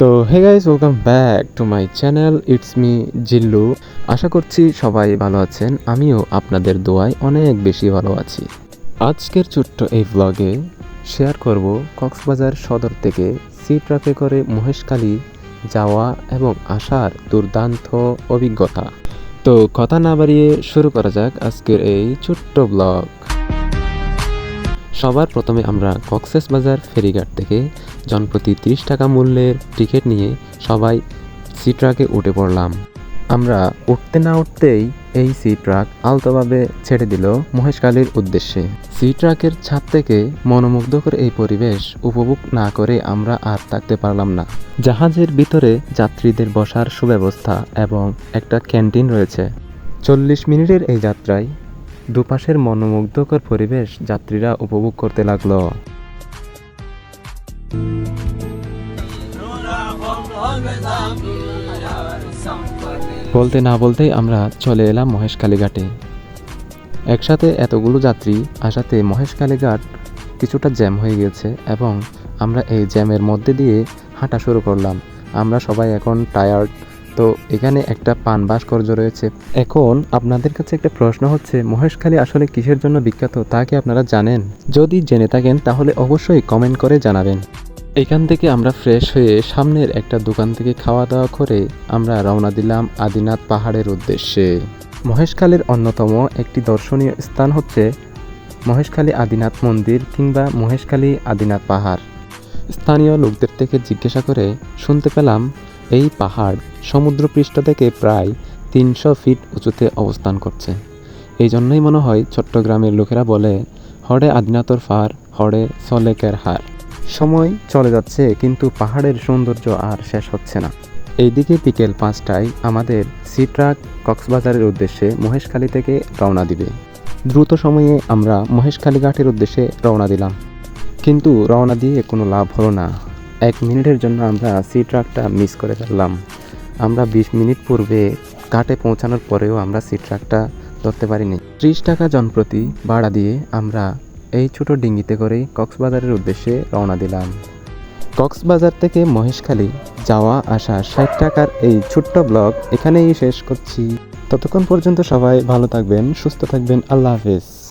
তো hey guys, welcome back to my channel. It's me Jillu. আশা করছি সবাই ভালো আছেন। আমিও আপনাদের দোয়ায় অনেক বেশি ভালো আছি। আজকের ছোট্ট এই ব্লগে শেয়ার করব কক্সবাজার সদর থেকে সি ট্রাকে করে মহেশখালী যাওয়া এবং আসার দুর্দান্ত অভিজ্ঞতা। তো কথা না বাড়িয়ে শুরু করা যাক আজকের এই ছোট্ট ব্লগ। সবার প্রথমে আমরা কক্সবাজার ফেরিঘাট থেকে জনপ্রতি 30 টাকা মূল্যের টিকিট নিয়ে সবাই সি ট্রাকে উঠে পড়লাম। আমরা উঠতে না উঠতেই এই সি ট্রাক আলতোভাবে ছেড়ে দিল মহেশখালীর উদ্দেশ্যে। সি ট্রাকের ছাদ থেকে মনোমুগ্ধকর এই পরিবেশ উপভোগ না করে আমরা আর থাকতে পারলাম না। জাহাজের ভিতরে যাত্রীদের বসার সুব্যবস্থা এবং একটা ক্যান্টিন রয়েছে। 40 মিনিটের এই যাত্রায় দুপাশের মনোমুগ্ধকর পরিবেশ যাত্রীরা উপভোগ করতে লাগলো। বলতে না বলতেই আমরা চলে এলাম মহেশখালী ঘাটে। একসাথে এতগুলো যাত্রী আসাতে মহেশখালী ঘাট কিছুটা জ্যাম হয়ে গেছে এবং আমরা এই জ্যামের মধ্যে দিয়ে হাঁটা শুরু করলাম। আমরা সবাই এখন টায়ার্ড। তো এখানে একটা পান ভাস্কর্য রয়েছে। এখন আপনাদের কাছে একটা প্রশ্ন হচ্ছে, মহেশখালী আসলে কিসের জন্য বিখ্যাত তা কি আপনারা জানেন? যদি জেনে থাকেন তাহলে অবশ্যই কমেন্ট করে জানাবেন। এখান থেকে আমরা ফ্রেশ হয়ে সামনের একটা দোকান থেকে খাওয়া দাওয়া করে আমরা রওনা দিলাম আদিনাথ পাহাড়ের উদ্দেশ্যে। মহেশখালীর অন্যতম একটি দর্শনীয় স্থান হচ্ছে মহেশখালী আদিনাথ মন্দির কিংবা মহেশখালী আদিনাথ পাহাড়। স্থানীয় লোকদের থেকে জিজ্ঞাসা করে শুনতে পেলাম এই পাহাড় সমুদ্রপৃষ্ঠ থেকে প্রায় 300 ফিট উঁচুতে অবস্থান করছে। এই জন্যই মনে হয় চট্টগ্রামের লোকেরা বলে, হরে আদিনাথর ফার হরে সলেকের হার। সময় চলে যাচ্ছে কিন্তু পাহাড়ের সৌন্দর্য আর শেষ হচ্ছে না। এইদিকে বিকেল 5টায় আমাদের সি ট্রাক কক্সবাজারের উদ্দেশ্যে মহেশখালী থেকে রওনা দিবে। দ্রুত সময়ে আমরা মহেশখালী ঘাটের উদ্দেশ্যে রওনা দিলাম, কিন্তু রওনা দিয়ে কোনো লাভ হলো না। 1 মিনিটের জন্য আমরা সি ট্রাকটা মিস করে ফেললাম। আমরা 20 মিনিট পূর্বে ঘাটে পৌঁছানোর পরেও আমরা সি ট্রাকটা ধরতে পারিনি। 30 টাকা জনপ্রতি ভাড়া দিয়ে আমরা এই ছোট ডিঙ্গিতে করে কক্সবাজারের উদ্দেশ্যে রওনা দিলাম। কক্সবাজার থেকে মহেশখালী যাওয়া আসা 60 টাকার এই ছোট্ট ব্লগ এখানেই শেষ করছি। ততক্ষণ পর্যন্ত সবাই ভালো থাকবেন, সুস্থ থাকবেন। আল্লাহ হাফেজ।